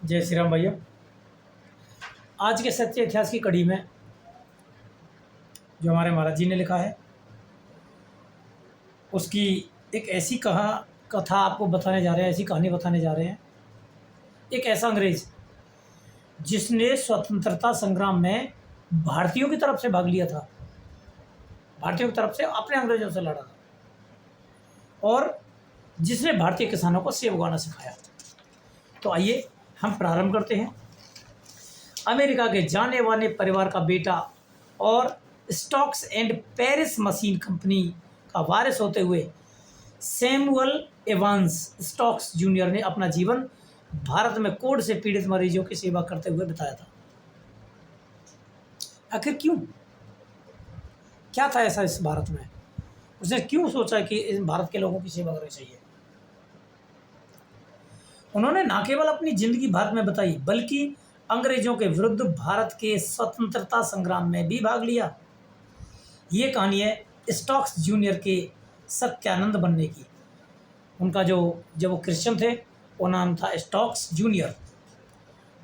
जय श्री राम भैया। आज के सच्चे इतिहास की कड़ी में जो हमारे महाराज जी ने लिखा है उसकी एक ऐसी कथा आपको बताने जा रहे हैं, ऐसी कहानी बताने जा रहे हैं। एक ऐसा अंग्रेज जिसने स्वतंत्रता संग्राम में भारतीयों की तरफ से भाग लिया था, भारतीयों की तरफ से अपने अंग्रेजों से लड़ा था और जिसने भारतीय किसानों को सेब उगाना सिखाया। तो आइए हम प्रारंभ करते हैं। अमेरिका के जाने माने परिवार का बेटा और stocks and Paris machine company का वारिस होते हुए सैमुअल एवांस स्टॉक्स जूनियर ने अपना जीवन भारत में कोढ़ से पीड़ित मरीजों की सेवा करते हुए बिताया था। आखिर क्यों, क्या था ऐसा इस भारत में? उसने क्यों सोचा कि इस भारत के लोगों की सेवा करनी चाहिए? उन्होंने न केवल अपनी जिंदगी भारत में बताई बल्कि अंग्रेजों के विरुद्ध भारत के स्वतंत्रता संग्राम में भी भाग लिया। ये कहानी है स्टॉक्स जूनियर के सत्यानंद बनने की। उनका जब वो क्रिश्चियन थे वो नाम था स्टॉक्स जूनियर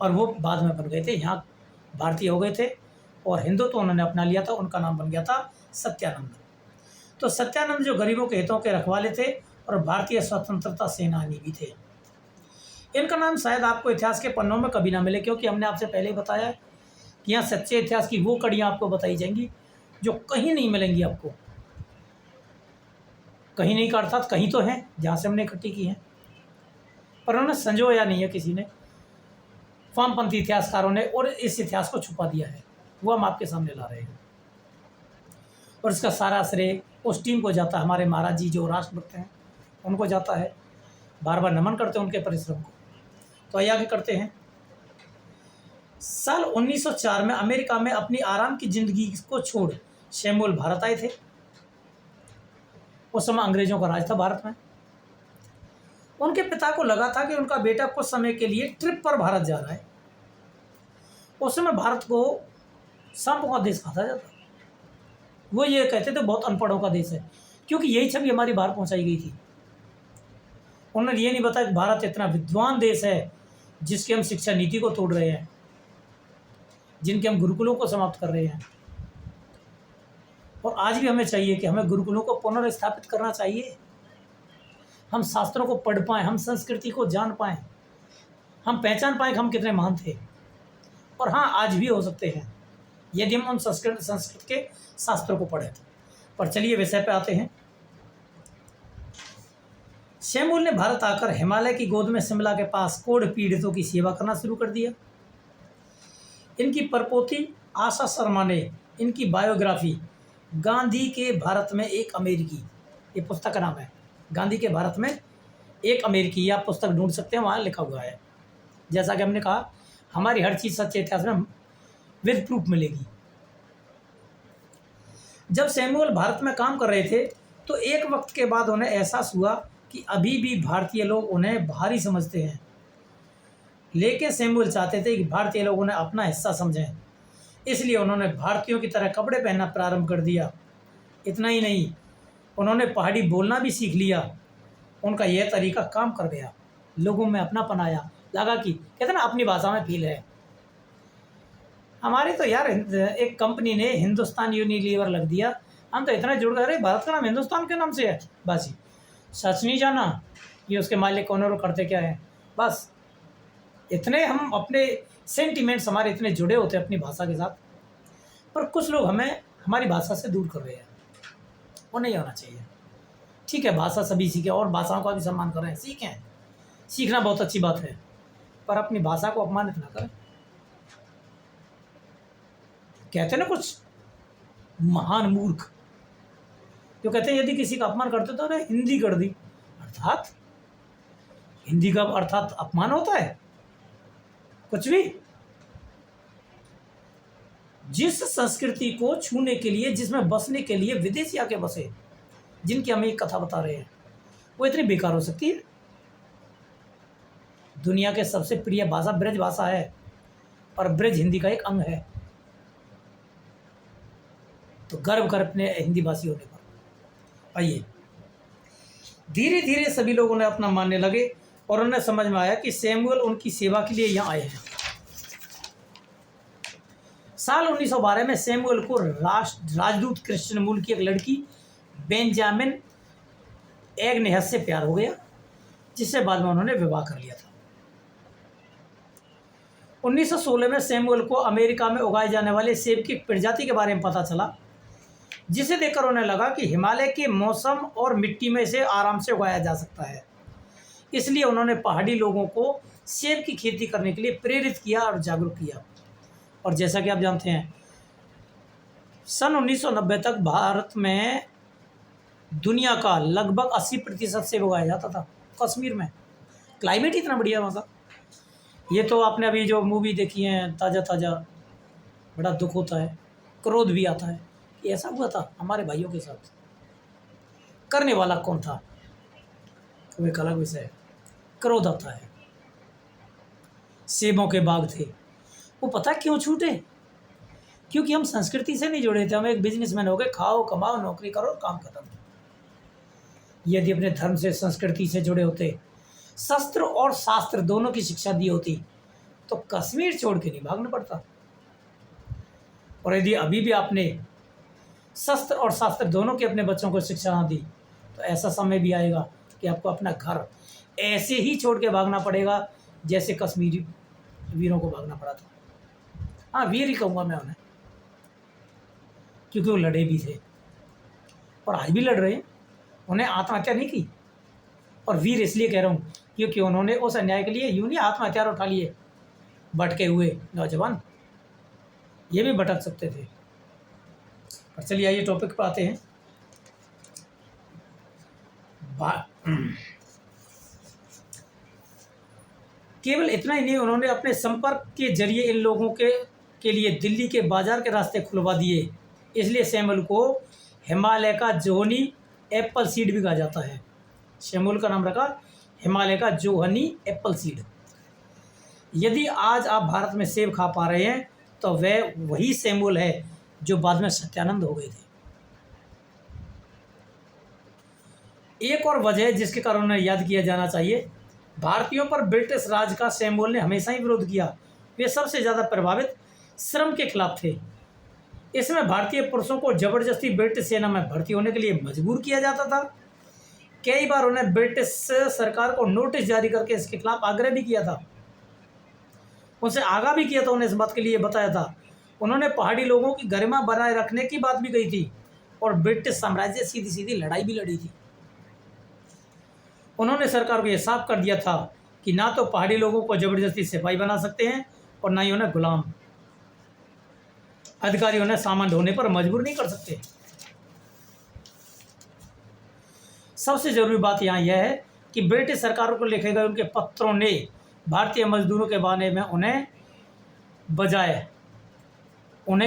और वो बाद में बन गए थे, यहाँ भारतीय हो गए थे और हिंदू तो उन्होंने अपना लिया था, उनका नाम बन गया था सत्यानंद। तो सत्यानंद जो गरीबों के हितों के रखवाले थे और भारतीय स्वतंत्रता सेनानी भी थे। इनका नाम शायद आपको इतिहास के पन्नों में कभी ना मिले, क्योंकि हमने आपसे पहले ही बताया है कि यहाँ सच्चे इतिहास की वो कड़ियाँ आपको बताई जाएंगी जो कहीं नहीं मिलेंगी आपको। कहीं नहीं का अर्थात कहीं तो हैं जहाँ से हमने इकट्ठी की हैं, पर उन्होंने संजोया नहीं है किसी ने, वामपंथी इतिहासकारों ने, और इस इतिहास को छुपा दिया है। वो हम आपके सामने ला रहे हैं और इसका सारा श्रेय उस टीम को जाता है, हमारे महाराज जी जो राष्ट्रभक्त हैं उनको जाता है। बार बार नमन करते हैं उनके परिश्रम को। तो आइए आगे करते हैं। साल 1904 में अमेरिका में अपनी आराम की जिंदगी को छोड़ सैमुअल भारत आए थे। उस समय अंग्रेजों का राज था भारत में। उनके पिता को लगा था कि उनका बेटा कुछ समय के लिए ट्रिप पर भारत जा रहा है। उस समय भारत को सांपों का देश कहा जाता। वो ये कहते थे बहुत अनपढ़ों का देश है, क्योंकि यही छवि हमारी बाहर पहुंचाई गई थी। उन्होंने ये नहीं बताया कि भारत इतना विद्वान देश है जिसकी हम शिक्षा नीति को तोड़ रहे हैं, जिनके हम गुरुकुलों को समाप्त कर रहे हैं। और आज भी हमें चाहिए कि हमें गुरुकुलों को पुनर्स्थापित करना चाहिए। हम शास्त्रों को पढ़ पाएँ, हम संस्कृति को जान पाएँ, हम पहचान पाएँ कि हम कितने महान थे। और हाँ, आज भी हो सकते हैं यदि हम उन संस्कृत के शास्त्रों को पढ़ें। पर चलिए विषय पे आते हैं। सैमुअल ने भारत आकर हिमालय की गोद में शिमला के पास कोढ़ पीड़ितों की सेवा करना शुरू कर दिया। इनकी परपोती आशा शर्मा ने इनकी बायोग्राफी गांधी के भारत में एक अमेरिकी, ये पुस्तक का नाम है, गांधी के भारत में एक अमेरिकी, आप पुस्तक ढूंढ सकते हैं, वहाँ लिखा हुआ है। जैसा कि हमने कहा, हमारी हर चीज़ सच्चे इतिहास में विद प्रूफ मिलेगी। जब सैमुअल भारत में काम कर रहे थे तो एक वक्त के बाद उन्हें एहसास हुआ कि अभी भी भारतीय लोग उन्हें भारी समझते हैं, लेकिन सैमुअल चाहते थे कि भारतीय लोग उन्हें अपना हिस्सा समझें। इसलिए उन्होंने भारतीयों की तरह कपड़े पहनना प्रारंभ कर दिया। इतना ही नहीं, उन्होंने पहाड़ी बोलना भी सीख लिया। उनका यह तरीका काम कर गया, लोगों में अपनापन आया, लगा कि कहते ना अपनी भाषा में फील है। हमारे तो यार एक कंपनी ने हिंदुस्तान यूनिलीवर लग दिया, हम तो इतना जुड़ गए, अरे भारत का नाम हिंदुस्तान के नाम से है, बस सच नहीं जाना ये उसके मालिक कौन और करते क्या है। बस इतने हम अपने सेंटिमेंट्स हमारे इतने जुड़े होते हैं अपनी भाषा के साथ, पर कुछ लोग हमें हमारी भाषा से दूर कर रहे हैं। वो नहीं होना चाहिए। ठीक है, भाषा सभी सीखें और भाषाओं का भी सम्मान करें, सीखें, सीखना बहुत अच्छी बात है, पर अपनी भाषा को अपमानित ना करें। कहते हैं ना कुछ महान मूर्ख जो कहते हैं यदि किसी का अपमान करते तो उन्हें हिंदी कर दी, अर्थात हिंदी का अर्थात अपमान होता है कुछ भी। जिस संस्कृति को छूने के लिए, जिसमें बसने के लिए विदेशी आके बसे, जिनकी हम एक कथा बता रहे हैं, वो इतनी बेकार हो सकती है? दुनिया के सबसे प्रिय भाषा ब्रज भाषा है और ब्रज हिंदी का एक अंग है। तो गर्व कर अपने हिंदी भाषी होने पर। आइए, धीरे धीरे सभी लोग उन्हें अपना मानने लगे और उन्हें समझ में आया कि सैमुअल उनकी सेवा के लिए यहाँ आए हैं। साल 1912 में सैमुअल को राजदूत क्रिश्चियन मूल की एक लड़की बेंजामिन एग्नेस से प्यार हो गया, जिससे बाद में उन्होंने विवाह कर लिया था। 1916 में सैमुअल को अमेरिका में उगाए जाने वाले सेब की प्रजाति के बारे में पता चला, जिसे देखकर उन्हें लगा कि हिमालय के मौसम और मिट्टी में इसे आराम से उगाया जा सकता है। इसलिए उन्होंने पहाड़ी लोगों को सेब की खेती करने के लिए प्रेरित किया और जागरूक किया। और जैसा कि आप जानते हैं, सन 1990 तक भारत में दुनिया का लगभग 80% सेब उगाया जाता था। कश्मीर में क्लाइमेट इतना बढ़िया वहाँ का। ये तो आपने अभी जो मूवी देखी है ताज़ा ताज़ा, बड़ा दुख होता है, क्रोध भी आता है कि ऐसा हुआ था हमारे भाइयों के साथ। करने वाला कौन था वो एक अलग विषय है, क्रोध आता है। सेबों के बाग थे, वो पता क्यों छूटे? क्योंकि हम संस्कृति से नहीं जुड़े थे। हम एक बिजनेसमैन हो गए, खाओ कमाओ नौकरी करो काम खत्म। यदि अपने धर्म से संस्कृति से जुड़े होते, शस्त्र और शास्त्र दोनों की शिक्षा दी होती, तो कश्मीर छोड़ के नहीं भागना पड़ता। और यदि अभी भी आपने शस्त्र और शास्त्र दोनों के अपने बच्चों को शिक्षा ना दी, तो ऐसा समय भी आएगा कि आपको अपना घर ऐसे ही छोड़ के भागना पड़ेगा जैसे कश्मीरी वीरों को भागना पड़ा था। हाँ, वीर ही कहूँगा मैं उन्हें, क्योंकि वो लड़े भी थे और आज भी लड़ रहे हैं। उन्हें आत्महत्या नहीं की। और वीर इसलिए कह रहा हूँ क्योंकि उन्होंने उस अन्याय के लिए यूं नहीं आत्महत्यार उठा लिए। भटके हुए नौजवान ये भी भटक सकते थे। पर चलिए आइए टॉपिक पर आते हैं। केवल इतना ही नहीं, उन्होंने अपने संपर्क के जरिए इन लोगों के लिए दिल्ली के बाजार के रास्ते खुलवा दिए। इसलिए सैमुअल को हिमालय का जोहनी एप्पल सीड भी कहा जाता है। सैमुअल का नाम रखा हिमालय का जोहनी एप्पल सीड। यदि आज आप भारत में सेब खा पा रहे हैं तो वह वही सैमुअल है जो बाद में सत्यानंद हो गए थे। एक और वजह है जिसके कारण उन्हें याद किया जाना चाहिए, भारतीयों पर ब्रिटिश राज का सैमुअल ने हमेशा ही विरोध किया। वे सबसे ज़्यादा प्रभावित श्रम के खिलाफ थे। इसमें भारतीय पुरुषों को जबरदस्ती ब्रिटिश सेना में भर्ती होने के लिए मजबूर किया जाता था। कई बार उन्हें ब्रिटिश सरकार को नोटिस जारी करके इसके खिलाफ आग्रह भी किया था, उनसे आगाह भी किया था, उन्हें इस बात के लिए बताया था। उन्होंने पहाड़ी लोगों की गरिमा बनाए रखने की बात भी कही थी और ब्रिटिश साम्राज्य सीधी सीधी लड़ाई भी लड़ी थी। उन्होंने सरकार को यह साफ कर दिया था कि ना तो पहाड़ी लोगों को जबरदस्ती सिपाही बना सकते हैं और ना ही उन्हें गुलाम। अधिकारी उन्हें सामान ढोने पर मजबूर नहीं कर सकते। सबसे जरूरी बात यहाँ यह है कि ब्रिटिश सरकार को लिखे गए उनके पत्रों ने भारतीय मजदूरों के बारे में उन्हें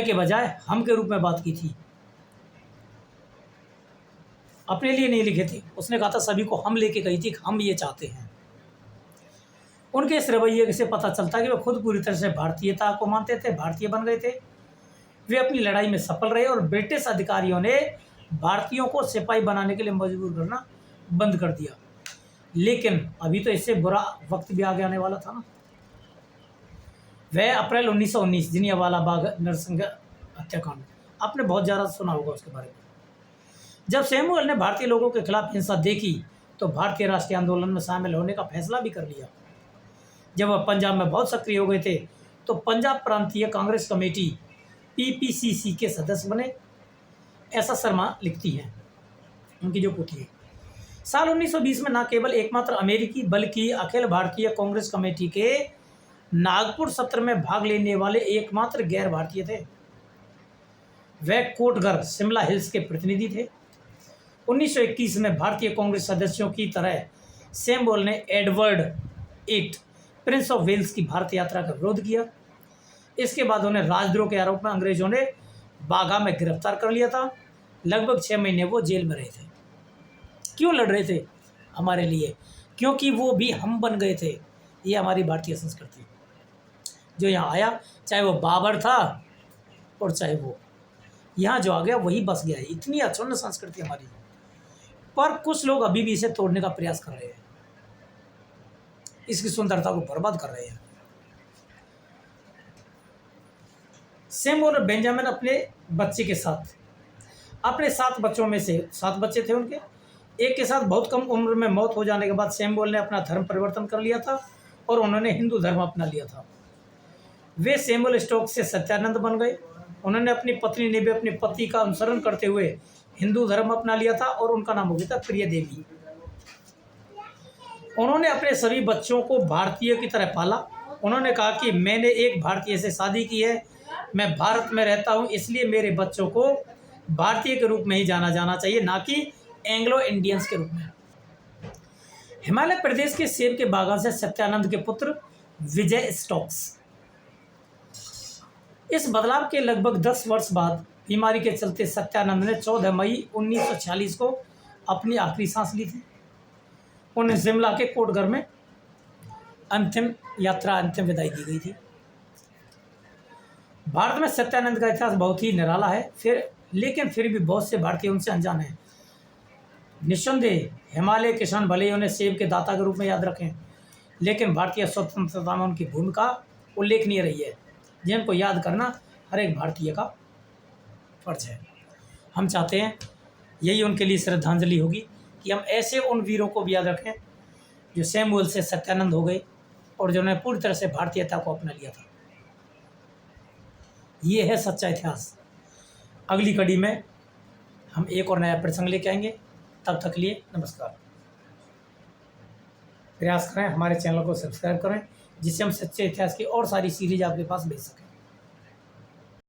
के बजाय हम के रूप में बात की थी। अपने लिए नहीं लिखे थे, उसने कहा था सभी को हम लेके गई थी, हम ये चाहते हैं। उनके इस रवैये से पता चलता है कि वे खुद पूरी तरह से भारतीयता को मानते थे, भारतीय बन गए थे। वे अपनी लड़ाई में सफल रहे और ब्रिटिश अधिकारियों ने भारतीयों को सिपाही बनाने के लिए मजबूर करना बंद कर दिया। लेकिन अभी तो इससे बुरा वक्त भी आगे आने वाला था ना। वह अप्रैल 1919 जलियांवाला बाग नरसंहार हत्याकांड, आपने बहुत ज़्यादा सुना होगा उसके बारे में। जब सैमुअल ने भारतीय लोगों के खिलाफ हिंसा देखी तो भारतीय राष्ट्रीय आंदोलन में शामिल होने का फैसला भी कर लिया। जब वह पंजाब में बहुत सक्रिय हो गए थे तो पंजाब प्रांतीय कांग्रेस कमेटी PPCC के सदस्य बने। ऐसा शर्मा लिखती हैं, उनकी जो पुत्री है। साल 1920 में न केवल एकमात्र अमेरिकी बल्कि अखिल भारतीय कांग्रेस कमेटी के नागपुर सत्र में भाग लेने वाले एकमात्र गैर भारतीय थे। वह कोटघर शिमला हिल्स के प्रतिनिधि थे। 1921 में भारतीय कांग्रेस सदस्यों की तरह सैमुअल ने Edward VIII Prince of Wales की भारत यात्रा का विरोध किया। इसके बाद उन्हें राजद्रोह के आरोप में अंग्रेजों ने बाघा में गिरफ्तार कर लिया था। लगभग 6 महीने वो जेल में रहे थे। क्यों लड़ रहे थे? हमारे लिए, क्योंकि वो भी हम बन गए थे। ये हमारी भारतीय संस्कृति जो यहाँ आया, चाहे वो बाबर था और चाहे वो यहाँ जो आ गया वही बस गया है। इतनी अक्षुण्ण संस्कृति हमारी, पर कुछ लोग अभी भी इसे तोड़ने का प्रयास कर रहे हैं। इसकी सुंदरता को बर्बाद कर रहे हैं। सैमुअल और बेंजामिन अपने बच्चे के साथ, अपने 7 बच्चों में से 7 बच्चे थे उनके, एक के साथ बहुत कम उम्र में मौत हो जाने के बाद सैमुअल ने अपना धर्म परिवर्तन कर लिया था और उन्होंने हिंदू धर्म अपना लिया था। वे सैमुअल स्टोक्स से सत्यानंद बन गए। उन्होंने अपनी पत्नी ने भी अपने पति का अनुसरण करते हुए हिंदू धर्म अपना लिया था और उनका नाम हो गया था प्रिय देवी। उन्होंने अपने सभी बच्चों को भारतीय की तरह पाला। उन्होंने कहा कि मैंने एक भारतीय से शादी की है, मैं भारत में रहता हूँ, इसलिए मेरे बच्चों को भारतीय के रूप में ही जाना जाना चाहिए, ना कि एंग्लो इंडियंस के रूप में। हिमाचल प्रदेश के सेब के बागान से सत्यानंद के पुत्र विजय स्टोक्स। इस बदलाव के लगभग 10 वर्ष बाद बीमारी के चलते सत्यानंद ने 14 मई 1946 को अपनी आखिरी सांस ली थी। उन्हें शिमला के कोटघर में अंतिम विदाई दी गई थी। भारत में सत्यानंद का इतिहास बहुत ही निराला है, लेकिन फिर भी बहुत से भारतीय उनसे अनजान हैं। निस्संदेह हिमालय किसान भले ही उन्हें सेब के दाता के रूप में याद रखें, लेकिन भारतीय स्वतंत्रता में उनकी भूमिका उल्लेखनीय रही है, जिनको याद करना हर एक भारतीय का फर्ज है। हम चाहते हैं यही उनके लिए श्रद्धांजलि होगी कि हम ऐसे उन वीरों को भी याद रखें जो सैमुअल से सत्यानंद हो गए और जिन्होंने पूरी तरह से भारतीयता को अपना लिया था। ये है सच्चा इतिहास। अगली कड़ी में हम एक और नया प्रसंग लेके आएंगे। तब तक के लिए नमस्कार। प्रयास करें हमारे चैनल को सब्सक्राइब करें, जिससे हम सच्चे इतिहास की और सारी सीरीज आपके पास भेज सकें।